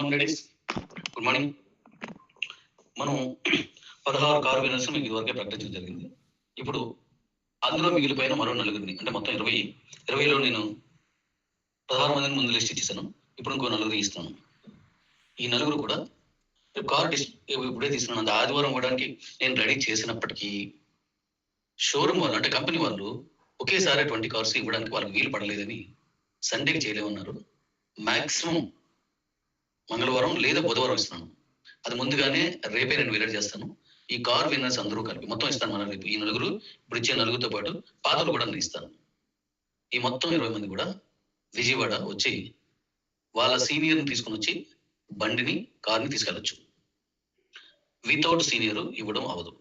Morning ladies, good morning. మనం 16 car winners మీకు ఇదివరకే ప్రకటించడం జరిగింది. ఇప్పుడు అందులో మిగిలిపోయిన మరో నలుగురిని, అంటే మొత్తం 20లో నేను 16 మందిని ముందు లిస్ట్ ఇచ్చేసాను. ఇప్పుడు ఇంకో నలుగురు ఇస్తాను. ఈ నలుగురు కూడా కార్ ఇప్పుడే తీసుకున్నాను. అంత ఆదివారం ఇవ్వడానికి నేను రెడీ చేసినప్పటికీ షోరూమ్ వాళ్ళు, అంటే కంపెనీ వాళ్ళు ఒకేసారి 20 కార్స్ ఇవ్వడానికి వాళ్ళకి వీలు పడలేదని సండేకి చేయలేమన్నారు. మాక్సిమం మంగళవారం లేదా బుధవారం ఇస్తున్నాను. అది ముందుగానే రేపే నేను విలేజ్ చేస్తాను. ఈ కార్ విన్నర్స్ అందరూ కలిపి మొత్తం ఇస్తాను. మన రేపు ఈ నలుగురు, ఇప్పుడు ఇచ్చే నలుగురితో పాటు పాతలు కూడా నేను ఇస్తాను. ఈ మొత్తం 20 మంది కూడా విజయవాడ వచ్చి వాళ్ళ సీనియర్ని తీసుకుని వచ్చి బండిని, కార్ని తీసుకెళ్ళచ్చు. వితౌట్ సీనియర్ ఇవ్వడం అవ్వదు.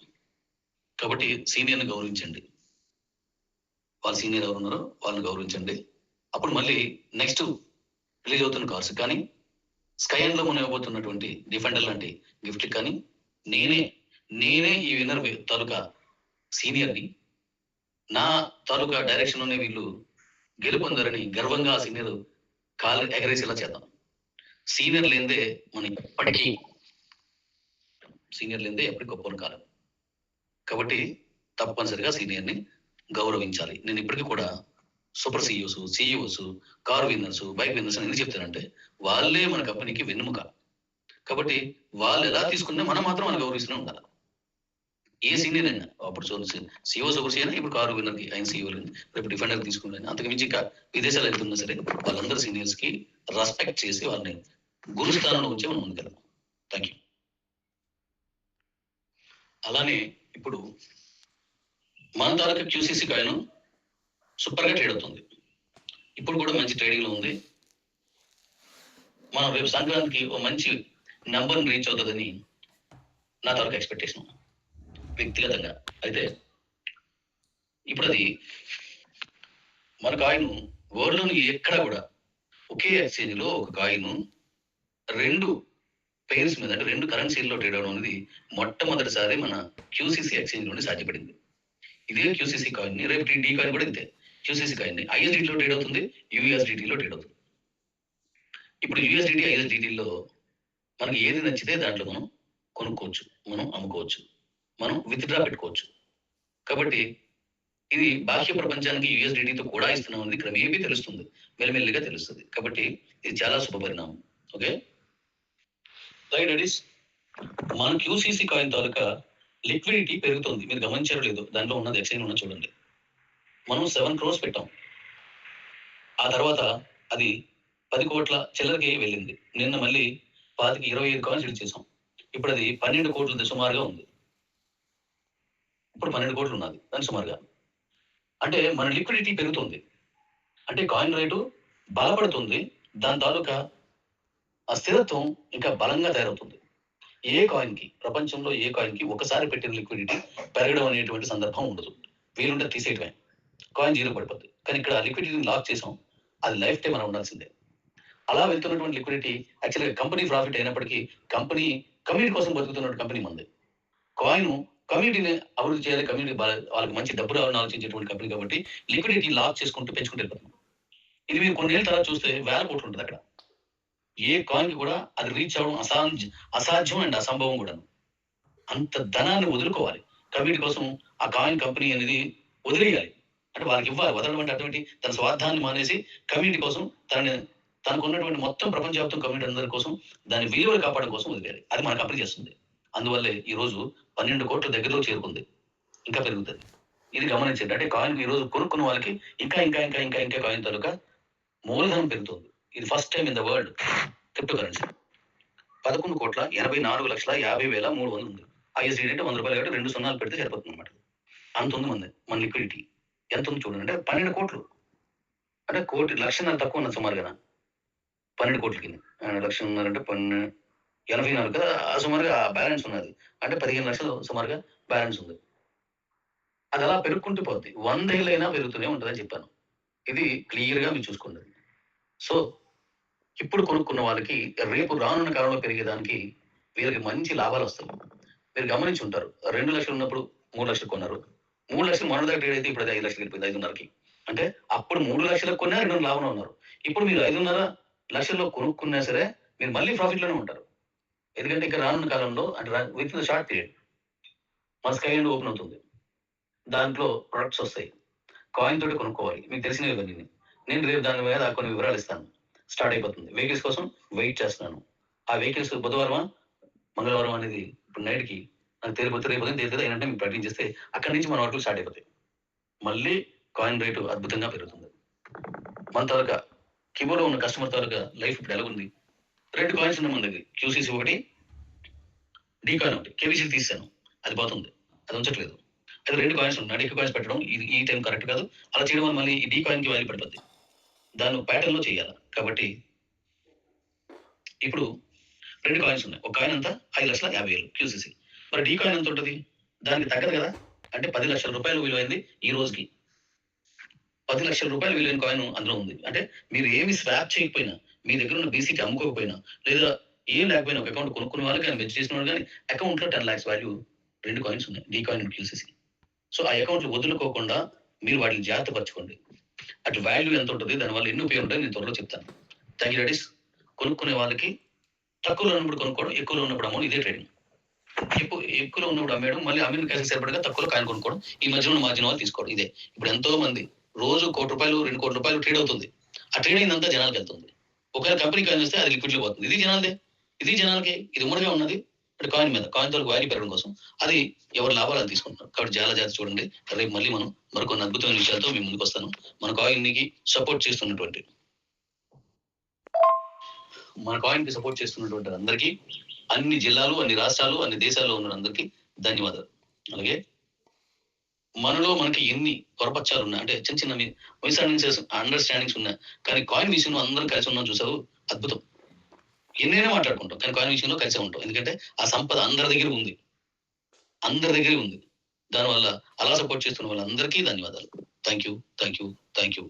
కాబట్టి సీనియర్ని గౌరవించండి. వాళ్ళ సీనియర్ ఎవరు ఉన్నారో వాళ్ళని గౌరవించండి. అప్పుడు మళ్ళీ నెక్స్ట్ రిలీజ్ అవుతున్న కార్స్ కానీ, స్కై అండ్ లో మనం ఇవ్వబోతున్నటువంటి డిఫెండర్ లాంటి గిఫ్ట్ కానీ నేనే ఈ విన్నర్ తాలూకా సీనియర్ని, నా తాలూకా డైరెక్షన్ లోనే వీళ్ళు గెలుపొందారని గర్వంగా ఆ సీనియర్ కాలు ఎగరేసేలా చేద్దాం. సీనియర్ లేదే మనం ఎప్పటికీ గొప్ప కాలం. కాబట్టి తప్పనిసరిగా సీనియర్ని గౌరవించాలి. నేను ఇప్పటికీ కూడా super CEOs, car winners, bike winners అని ఎందుకు చెప్తానంటే వాళ్ళే మన కంపెనీకి వెన్నుముక. కాబట్టి వాళ్ళు ఎలా తీసుకున్నా మనం మాత్రం వాళ్ళు గౌరవిస్తూనే ఉండాలి. ఏ సీనియర్ అయినా, అప్పుడు సిఇఓ సూపర్ సిఇఓ, ఇప్పుడు కారు విన్నర్కి ఆయన సిఇఓ, రేపు డిఫెండర్ తీసుకున్నాను. అంతకుమించి ఇంకా విదేశాలు వెళ్తున్నా సరే వాళ్ళందరూ సీనియర్స్ కి రెస్పెక్ట్ చేసి వాళ్ళని గురుస్థానంలో ఉంచి మనం ముందుకెళ్దాం. Thank you. అలానే ఇప్పుడు మన తాలూకా క్యూసీసీ కాయిన్ సూపర్ గా ట్రేడ్ అవుతుంది. ఇప్పుడు కూడా మంచి ట్రేడింగ్ లో ఉంది. మనం రేపు సంక్రాంతికి ఓ మంచి నెంబర్ రీచ్ అవుతుందని నా తాలూకా ఎక్స్పెక్టేషన్ వ్యక్తిగతంగా. అయితే ఇప్పుడు అది మన కాయిన్ వరల్డ్ లోని ఎక్కడ కూడా ఒకే ఎక్స్చేంజ్ లో ఒక కాయిన్ 2 పెయిర్స్ మీద, అంటే 2 కరెన్సీల్లో ట్రేడ్ అవడం అనేది మొట్టమొదటిసారి మన క్యూసీసీ ఎక్స్చేంజ్ నుండి సాధ్యపడింది. ఇదే క్యూసీసీ కాయిన్ ని రేపు డి కాయిన్ కూడా ఇంతే. క్యూసీసీ కాయిన్ ని ఐఎస్డిటీలో ట్రేడ్ అవుతుంది, యూఎస్డిటీలో ట్రేడ్ అవుతుంది. ఇప్పుడు యూఎస్డిటీ, ఐఎస్డిటీలో మనకి ఏది నచ్చితే దాంట్లో మనం కొనుక్కోవచ్చు, మనం అమ్ముకోవచ్చు, మనం విత్డ్రా పెట్టుకోవచ్చు. కాబట్టి ఇది బాహ్య ప్రపంచానికి యూఎస్డిటీతో కూడా ఇస్తున్నాం అనేది ఇక్కడ మేబీ తెలుస్తుంది, మెల్లిమెల్లిగా తెలుస్తుంది. కాబట్టి ఇది చాలా శుభ పరిణామం. ఓకే రైట్ లేడీస్, మన క్యూసీసీ కాయిన్ తాలూకా లిక్విడిటీ పెరుగుతుంది. మీరు గమనించారో లేదో, దాంట్లో ఉన్నది ఎక్స్చేంజ్ ఉన్న చూడండి. మనం 7 crores పెట్టాం, ఆ తర్వాత అది 10 కోట్ల చిల్లరకి వెళ్ళింది. నిన్న మళ్ళీ 25 కాయిన్స్ ఇచ్చేసాం. ఇప్పుడు అది 12 కోట్ల సుమారుగా ఉంది. ఇప్పుడు 12 కోట్లు ఉన్నది దాని సుమారుగా. అంటే మన లిక్విడిటీ పెరుగుతుంది, అంటే కాయిన్ రేటు బలపడుతుంది. దాని తాలూకా ఆ స్థిరత్వం ఇంకా బలంగా తయారవుతుంది. ప్రపంచంలో ఏ కాయిన్ కి ఒకసారి పెట్టిన లిక్విడిటీ పెరగడం అనేటువంటి సందర్భం ఉండదు. వీలుంటే తీసేయటమే, కాయిన్ జీరో పడిపోద్ది. కానీ ఇక్కడ లిక్విడిటీని లాక్ చేసాం, అది లైఫ్ టైం మనం ఉండాల్సిందే. అలా వెళ్తున్నటువంటి లిక్విడిటీ యాక్చువల్గా కంపెనీ ప్రాఫిట్ అయినప్పటికీ కంపెనీ కమ్యూనిటీ కోసం బతుకుతున్నటువంటి కంపెనీ మంది. కాయిన్ కమ్యూనిటీని అభివృద్ధి చేయాలి, కమ్యూనిటీ వాళ్ళకి మంచి డబ్బు రావాలని ఆలోచించేటువంటి కంపెనీ కాబట్టి లిక్విడిటీ లాక్ చేసుకుంటూ పెంచుకుంటూ వెళ్ళిపోతున్నాం. ఇది మీరు కొన్నేళ్ళ తర్వాత చూస్తే 1000 కోట్లు ఉంటుంది అక్కడ. ఏ కాయిన్ కూడా అది రీచ్ అవ్వడం అసాధ్యం అండ్ అసంభవం కూడా. అంత ధనాన్ని వదులుకోవాలి కమ్యూనిటీ కోసం. ఆ కాయిన్ కంపెనీ అనేది వదిలేయాలి, అంటే వాళ్ళకి ఇవ్వాలి. వదలడం అంటే అటువంటి తన స్వార్థాన్ని మానేసి కమ్యూనిటీ కోసం తనకు ఉన్నటువంటి మొత్తం ప్రపంచవ్యాప్తం కమ్యూనిటీ అందరి కోసం దాని విలువలు కాపాడడం కోసం వదిలేయాలి. అది మన కంపెనీ చేస్తుంది. అందువల్లే ఈ రోజు 12 కోట్ల దగ్గరలో చేరుకుంది, ఇంకా పెరుగుతుంది. ఇది గమనించండి. అంటే కాయిన్ ఈ రోజు కొనుక్కున్న వాళ్ళకి ఇంకా ఇంకా ఇంకా ఇంకా ఇంకా కాయిన్ తాలూకా మూలధనం పెరుగుతుంది. ఇది first time in the world crypto currency. 11,84,50,300 ఉంది. ఐఎస్డిటీ అంటే 100 రూపాయలు కాబట్టి 2 సున్నాలు పెడితే సరిపోతుంది అనమాట. అంత ఉంది మన లిక్విడిటీ. ఎంత ఉంది చూడండి, అంటే 12 కోట్లు. అంటే కోటి లక్షన్నర తక్కువ ఉన్నది సుమారుగా. 12 కోట్ల కింద 1,00,000 అంటే 84 కదా, సుమారుగా బ్యాలెన్స్ ఉన్నది. అంటే 15 లక్షలు సుమారుగా బ్యాలెన్స్ ఉంది. అది అలా పెరుగుకుంటూ పోద్ది. 100 ఏళ్ళైనా పెరుగుతూనే ఉంటుందని చెప్పాను. ఇది క్లియర్ గా మీరు చూసుకోండి. సో ఇప్పుడు కొనుక్కున్న వాళ్ళకి రేపు రానున్న కాలంలో పెరిగేదానికి వీళ్ళకి మంచి లాభాలు వస్తాయి. మీరు గమనించి ఉంటారు, 2 లక్షలు ఉన్నప్పుడు 3 లక్షలు కొన్నారు. 3 లక్షలు మొన్న దగ్గర అయితే ఇప్పుడు అది 5 లక్షలు వెళ్ళిపోయింది, 5.5కి. అంటే అప్పుడు 3 లక్షలకు కొన్నా 2 లాభంలో ఉన్నారు. ఇప్పుడు మీరు 5.5 లక్షల్లో కొనుక్కున్నా సరే మీరు మళ్ళీ ప్రాఫిట్‌లోనే ఉంటారు. ఎందుకంటే ఇంకా రానున్న కాలంలో అంటే విత్ ఇన్ షార్ట్ పీరియడ్ మన స్కై ఎండ్ ఓపెన్ అవుతుంది. దాంట్లో ప్రొడక్ట్స్ వస్తాయి. కాయిన్ తోటి కొనుక్కోవాలి. మీకు తెలిసినవే ఇవన్నీని. నేను రేపు దాని మీద కొన్ని వివరాలు ఇస్తాను. స్టార్ట్ అయిపోతుంది. వెహికల్స్ కోసం వెయిట్ చేస్తున్నాను. ఆ వెహికల్స్ బుధవారమా, మంగళవారం అనేది ఇప్పుడు నైట్‌కి నాకు తేలిపోతే రేపు ఉదయం తేలుతది. అయినంటే మీకు ప్రకటించేస్తే అక్కడి నుంచి మన వర్కులు స్టార్ట్ అయిపోతాయి. మళ్ళీ కాయిన్ రేటు అద్భుతంగా పెరుగుతుంది. మన తాలూకా కిబోలో ఉన్న కస్టమర్ తాలూకా లైఫ్ ఇప్పుడు ఎలాగుంది? 2 కాయిన్స్ ఉన్నాయి మన దగ్గర. క్యూసీసీ ఒకటి, డీ కాయిన్ ఒకటి. కేబీసీ తీసేసాను. అది పోతుంది. అది ఉంచట్లేదు. అది 2 కాయిన్స్ ఉన్నాయి. ఎక్కువ కాయిన్స్ పెట్టడం ఇది ఈ టైం కరెక్ట్ కాదు. అలా చేయడం వల్ల మళ్ళీ ఈ డీ కాయిన్‌కి వాల్యూ పడిపోద్ది. దాన్ని ప్యాటర్న్‌లో చేయాల. కాబట్టి ఇప్పుడు 2 కాయిన్స్ ఉన్నాయి. ఒక కాయిన్ ఎంత? 5,50,000 క్యూసీసీ. మరి డీ కాయిన్ ఎంత ఉంటది? దానికి తగ్గదు కదా! అంటే రూ. 10,00,000 విలువైంది ఈ రోజుకి. రూ. 10,00,000 విలువైన కాయిన్ అందులో ఉంది. అంటే మీరు ఏమి స్వాప్ చేయకపోయినా, మీ దగ్గర ఉన్న బీసీకి అమ్ముకోకపోయినా, లేదా ఏం లేకపోయినా ఒక అకౌంట్ కొనుక్కున్న వాళ్ళకి గాని, మెర్జ్ చేసిన వాళ్ళు గాని అకౌంట్‌లో 10,00,000 వాల్యూ 2 కాయిన్స్ ఉన్నాయి. D coin and QCC. So, ఆ అకౌంట్‌లు వదులుకోకుండా మీరు వాటిని జాగ్రత్త పరచుకోండి. అటు వాల్యూ ఎంత ఉంటది? దానివల్ల ఎన్ని ఉపయోగాలు ఉంటాయో నేను త్వరలో చెప్తాను. Thank you daddy's. కొనుక్కునే వాళ్ళకి తక్కువలో ఉన్నప్పుడు కొనుక్కోవడం, ఎక్కువలో ఉన్నప్పుడు అమ్మడం ఇదే ట్రేడింగ్. ఎక్కువలో ఉన్నప్పుడు అమ్మేయడం, మళ్ళీ అమ్మిన కాస్ట్‌కి సరిపడగా తక్కువలో కాయిన్ కొనుక్కోవడం. ఈ మధ్యలో ఉన్న మార్జిన్ వాళ్ళు తీసుకోవడం ఇదే. ఇప్పుడు ఎంతో మంది రోజు రూ. 1,00,00,000, రూ. 2,00,00,000 ట్రేడ్ అవుతుంది. ఆ ట్రేడ్ అయిందంతా జనాలకెళ్తుంది. ఒకవేళ కంపెనీ కాయిన్ వస్తే అది లిక్విడ్‌లో పోతుంది. ఇది జనాలదే. ఇది జనాలకే. ఇది ఉమ్మడిగా ఉన్నది. అంటే కాయిన్ మీద. కాయిన్ తాలూకు వాల్యూ పెరగడం కోసం. అది ఎవరి లాభాలు అది తీసుకుంటున్నారు. కాబట్టి చాలా జాగ్రత్తగా చూడండి. రేపు మళ్ళీ మనం మరికొన్ని అద్భుతమైన విషయాలతో మీ ముందుకొస్తాను. మన కాయిన్‌కి సపోర్ట్ చేస్తున్నటువంటి మన కాయిన్‌కి సపోర్ట్ చేస్తున్నటువంటి అందరికీ అన్ని జిల్లాలు, అన్ని రాష్ట్రాలు, అన్ని దేశాల్లో ఉన్న అందరికీ ధన్యవాదాలు. అలాగే మనలో మనకి ఎన్ని పొరపచ్చాలున్నా అంటే చిన్న చిన్న అండర్‌స్టాండింగ్స్ ఉన్నా కానీ కాయిన్ విషయంలో అందరం కలిసి ఉన్నాం చూసావు అద్భుతం. ఎన్నైనా మాట్లాడుకుంటాం. కానీ కాయిన్ విషయంలో కలిసే ఉంటాం. ఎందుకంటే ఆ సంపద అందరి దగ్గర ఉంది. అందరి దగ్గర ఉంది. దానివల్ల అలా సపోర్ట్ చేస్తున్న వాళ్ళందరికీ ధన్యవాదాలు. Thank you. Thank you. Thank you.